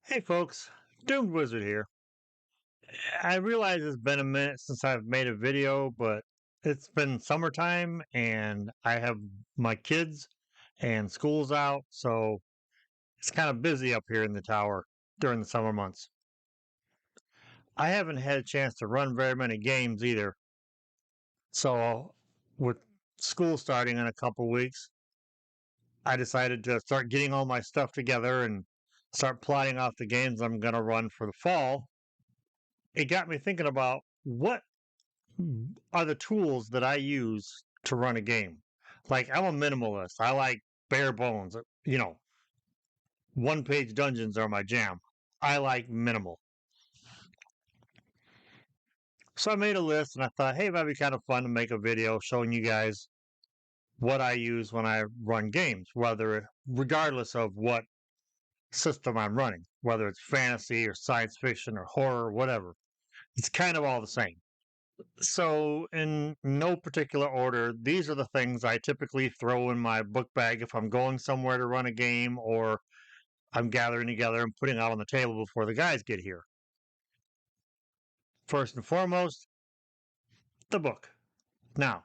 Hey folks, Doomed Wizard here. I realize it's been a minute since I've made a video, but it's been summertime and I have my kids and school's out, so it's kind of busy up here in the tower during the summer months. I haven't had a chance to run very many games either. So with school starting in a couple weeks, I decided to start getting all my stuff together and start plotting out the games I'm going to run for the fall. It got me thinking about what are the tools that I use to run a game. Like I'm a minimalist. I like bare bones. One page dungeons are my jam. I like minimal. So I made a list and I thought, hey, that'd be kind of fun to make a video showing you guys what I use when I run games, regardless of what system I'm running, whether it's fantasy or science fiction or horror or whatever. It's kind of all the same. So, in no particular order, these are the things I typically throw in my book bag if I'm going somewhere to run a game or I'm gathering together and putting out on the table before the guys get here. First and foremost, the book. Now,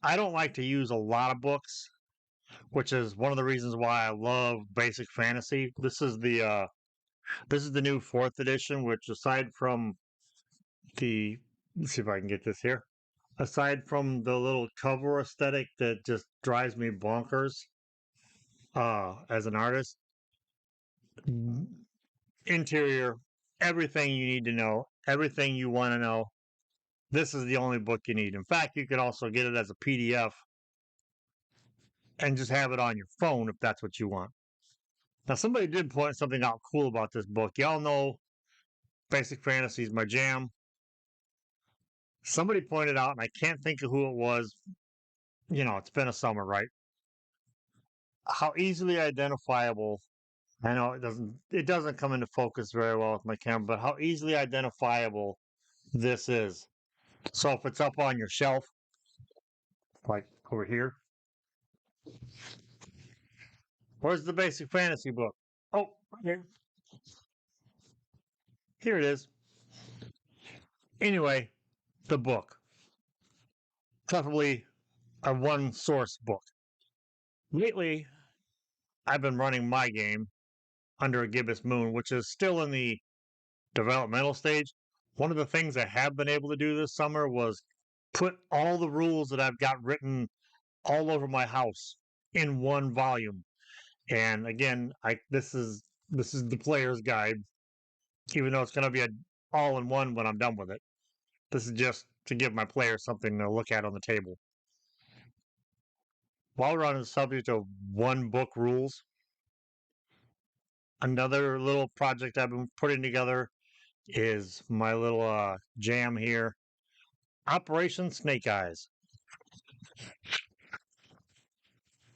I don't like to use a lot of books, which is one of the reasons why I love basic fantasy. This is the new fourth edition, which aside from the let's see if I can get this here. Aside from the little cover aesthetic that just drives me bonkers as an artist, interior, everything you need to know, everything you want to know. This is the only book you need. In fact, you could also get it as a PDF and just have it on your phone if that's what you want. Now, somebody did point something out cool about this book. Y'all know Basic Fantasy is my jam. Somebody pointed out, and I can't think of who it was. It's been a summer, right? How easily identifiable. I know it doesn't come into focus very well with my camera, but how easily identifiable this is. So if it's up on your shelf, like over here, where's the basic fantasy book? Oh, here it is. Anyway, the book. Preferably a one source book. Lately, I've been running my game under a gibbous moon, which is still in the developmental stage. One of the things I have been able to do this summer was put all the rules that I've got written all over my house in one volume. And again, I this is the player's guide, even though it's going to be a all in one when I'm done with it. This is just to give my players something to look at on the table. While we're on the subject of one book rules, another little project I've been putting together is my little jam here, Operation Snake Eyes.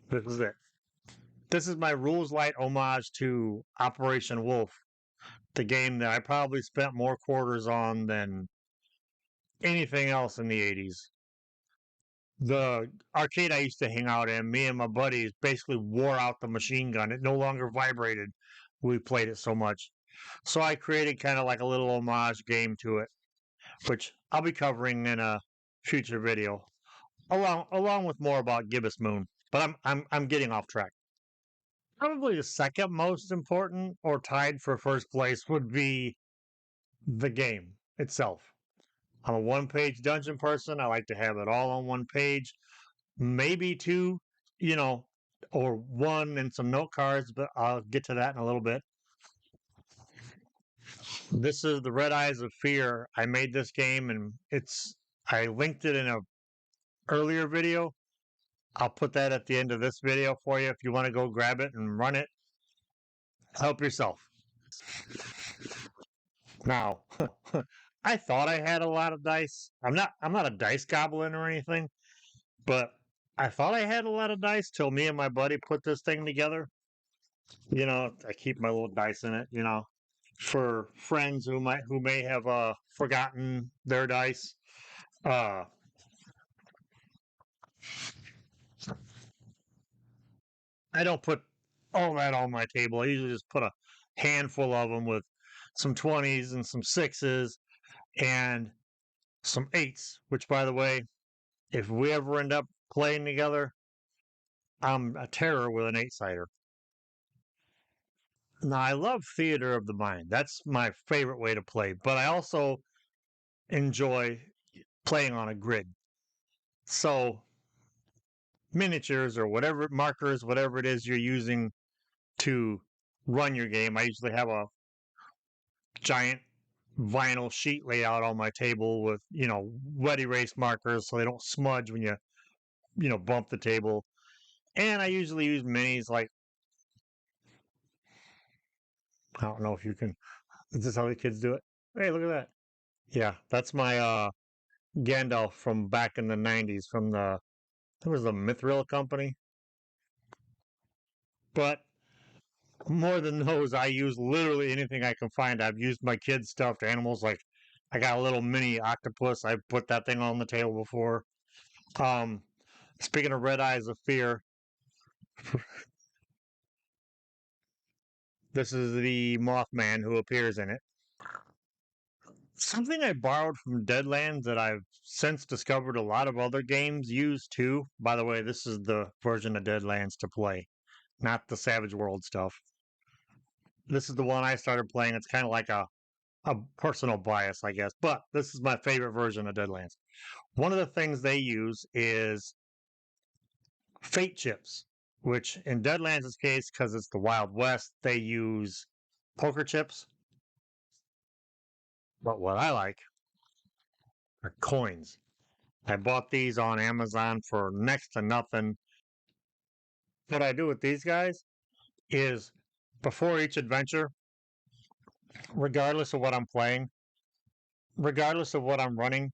This is it. This is my rules light homage to Operation Wolf, the game that I probably spent more quarters on than anything else in the 80s. The arcade I used to hang out in, me and my buddies basically wore out the machine gun. It no longer vibrated. We played it so much. So I created kind of like a little homage game to it, which I'll be covering in a future video, along with more about Gibbous Moon. But I'm getting off track. Probably the second most important or tied for first place would be the game itself. I'm a one page dungeon person. I like to have it all on one page, maybe two, you know, or one and some note cards, but I'll get to that in a little bit. This is the Red Eyes of Fear. I made this game and I linked it in a earlier video. I'll put that at the end of this video for you if you want to go grab it and run it. Help yourself. Now, I thought I had a lot of dice. I'm not a dice goblin or anything, but I thought I had a lot of dice till me and my buddy put this thing together. I keep my little dice in it, for friends who may have forgotten their dice. Uh I don't put all that on my table. I usually just put handful of them with some 20s and some sixes and some eights, which, by the way, if we ever end up playing together, I'm a terror with an eight sider. Now, I love theater of the mind. That's my favorite way to play, but I also enjoy playing on a grid. So, miniatures or whatever, markers, whatever it is you're using to run your game. I usually have a giant vinyl sheet laid out on my table with, wet erase markers so they don't smudge when you bump the table. And I usually use minis like, I don't know if you can, is this how the kids do it? Hey, look at that. Yeah, that's my Gandalf from back in the 90s from it was the Mithril company. But more than those, I use literally anything I can find. I've used my kids' stuffed animals. Like, I got a little mini octopus. I put that thing on the table before. Um, Speaking of Red Eyes of Fear, this is the Mothman who appears in it. Something I borrowed from Deadlands that I've since discovered a lot of other games use too. By the way, this is the version of Deadlands to play, not the Savage World stuff. This is the one I started playing. It's kind of like a personal bias, I guess, but this is my favorite version of Deadlands. One of the things they use is fate chips, which in Deadlands' case, because it's the Wild West, they use poker chips. But what I like are coins. I bought these on Amazon for next to nothing. What I do with these guys is before each adventure, regardless of what I'm playing, regardless of what I'm running,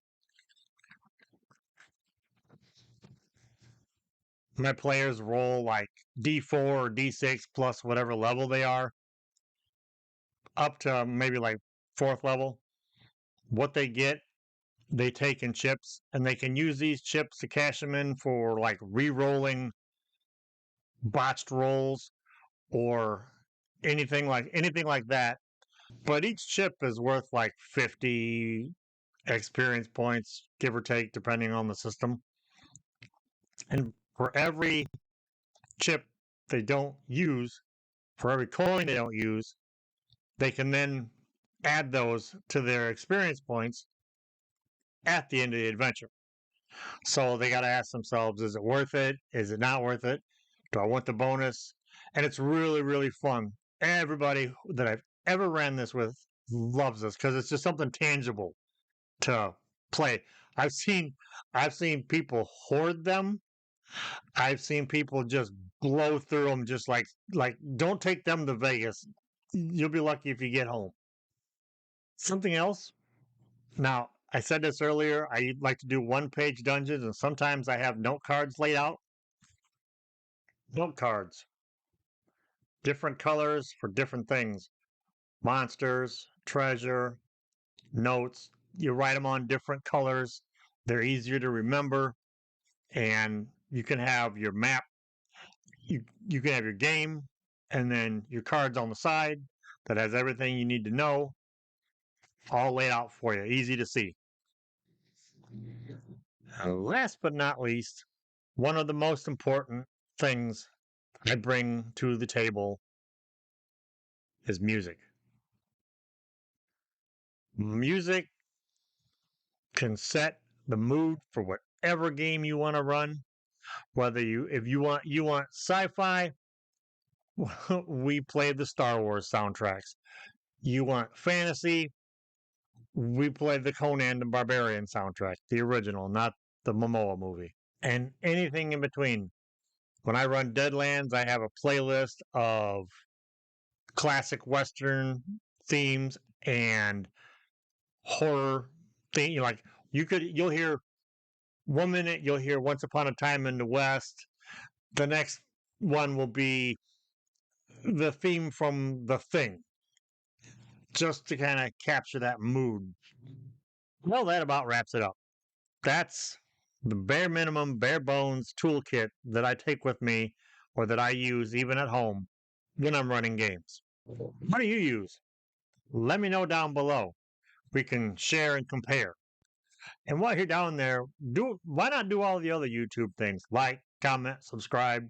my players roll like D4 or D6 plus whatever level they are, up to maybe like fourth level. What they get, they take in chips, and they can use these chips to cash them in for like re-rolling botched rolls or anything like that. But each chip is worth like 50 experience points, give or take, depending on the system. And for every chip they don't use, for every coin they don't use, they can then add those to their experience points at the end of the adventure. So they got to ask themselves, is it worth it? Is it not worth it? Do I want the bonus? And it's really, really fun. Everybody that I've ever ran this with loves this because it's just something tangible to play. I've seen I've seen people hoard them. I've seen people just blow through them just like don't take them to Vegas. You'll be lucky if you get home. Something else. Now, I said this earlier, I like to do one-page dungeons and sometimes I have note cards laid out. Note cards, different colors for different things. Monsters, treasure, notes. You write them on different colors. They're easier to remember and you can have your map, you can have your game, and then your cards on the side that has everything you need to know, all laid out for you, easy to see. Last but not least, one of the most important things I bring to the table is music. Music can set the mood for whatever game you want to run. Whether if you want sci-fi, we play the Star Wars soundtracks. You want fantasy, we play the Conan the Barbarian soundtrack, the original, not the Momoa movie. And anything in between. When I run Deadlands, I have a playlist of classic Western themes and horror theme. Like you'll hear 1 minute, you'll hear Once Upon a Time in the West. The next one will be the theme from The Thing, just to kind of capture that mood. Well, that about wraps it up. That's the bare minimum, bare bones toolkit that I take with me or that I use even at home when I'm running games. What do you use? Let me know down below. We can share and compare. And while you're down there, why not do all the other YouTube things? Like, comment, subscribe,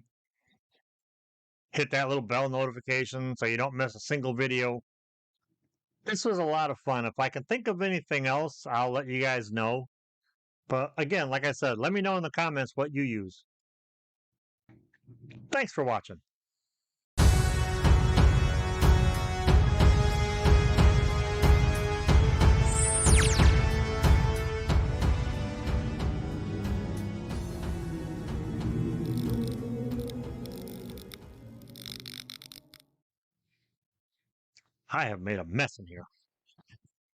hit that little bell notification so you don't miss a single video. This was a lot of fun. If I can think of anything else, I'll let you guys know. But again, like I said, let me know in the comments what you use. Thanks for watching. I have made a mess in here.